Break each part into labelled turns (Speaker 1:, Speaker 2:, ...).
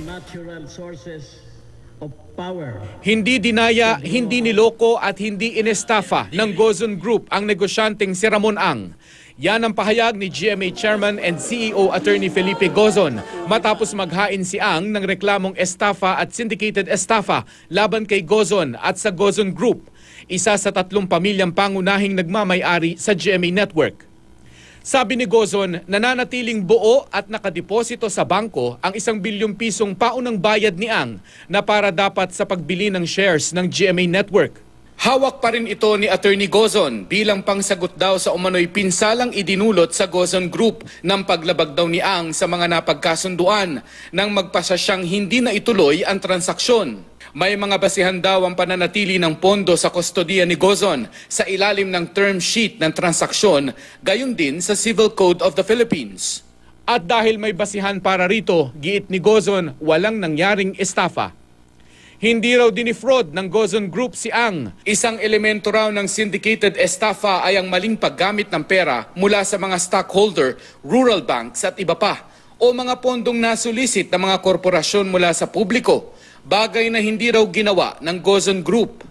Speaker 1: natural sources of power.
Speaker 2: Hindi dinaya, hindi niloko at hindi inestafa ng Gozon Group ang negosyanteng si Ramon Ang. Yan ang pahayag ni GMA Chairman and CEO Attorney Felipe Gozon matapos maghain si Ang ng reklamong estafa at syndicated estafa laban kay Gozon at sa Gozon Group, isa sa 3 pamilyang pangunahing nagmamay-ari sa GMA Network. Sabi ni Gozon, nananatiling buo at nakadeposito sa bangko ang 1 bilyong pisong paunang bayad ni Ang na para dapat sa pagbili ng shares ng GMA Network. Hawak pa rin ito ni Attorney Gozon bilang pangsagot daw sa umano'y pinsalang idinulot sa Gozon Group ng paglabag daw ni Ang sa mga napagkasunduan nang magpasa siyang hindi na ituloy ang transaksyon. May mga basihan daw ang pananatili ng pondo sa kustodiya ni Gozon sa ilalim ng term sheet ng transaksyon, gayon din sa Civil Code of the Philippines. At dahil may basihan para rito, giit ni Gozon, walang nangyaring estafa. Hindi raw dinifraud ng Gozon Group si Ang. Isang elemento raw ng syndicated estafa ay ang maling paggamit ng pera mula sa mga stockholder, rural banks at iba pa, o mga pondong nasulisit ng mga korporasyon mula sa publiko. Bagay na hindi raw ginawa ng Gozon Group.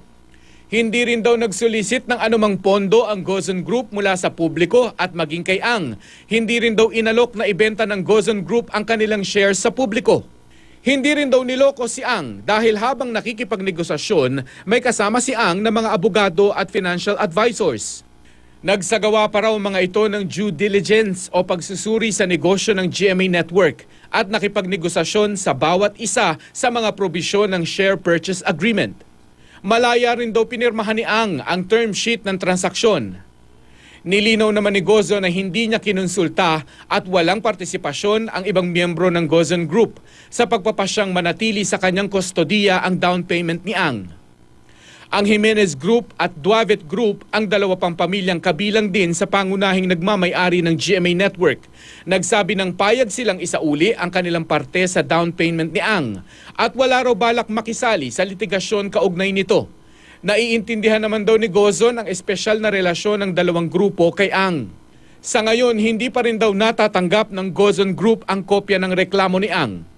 Speaker 2: Hindi rin daw nagsolicit ng anumang pondo ang Gozon Group mula sa publiko at maging kay Ang. Hindi rin daw inalok na ibenta ng Gozon Group ang kanilang shares sa publiko. Hindi rin daw niloko si Ang dahil habang nakikipagnegosasyon, may kasama si Ang na mga abogado at financial advisors. Nagsagawa pa raw mga ito ng due diligence o pagsusuri sa negosyo ng GMA Network at nakipagnegosasyon sa bawat isa sa mga probisyon ng share purchase agreement. Malaya rin daw pinirmahan ni Ang term sheet ng transaksyon. Nilinaw naman ni Gozon na hindi niya kinonsulta at walang partisipasyon ang ibang miyembro ng Gozon Group sa pagpapasyang manatili sa kanyang kustodiya ang down payment ni Ang. Ang Jimenez Group at Duavet Group ang 2 pang pamilyang kabilang din sa pangunahing nagmamay-ari ng GMA Network. Nagsabi ng payag silang isauli ang kanilang parte sa down payment ni Ang at wala raw balak makisali sa litigasyon kaugnay nito. Naiintindihan naman daw ni Gozon ang espesyal na relasyon ng 2 grupo kay Ang. Sa ngayon, hindi pa rin daw natatanggap ng Gozon Group ang kopya ng reklamo ni Ang.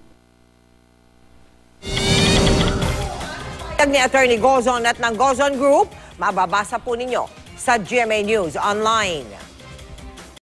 Speaker 3: Ni Attorney Gozon at ng Gozon Group, mababasa po ninyo sa GMA News Online.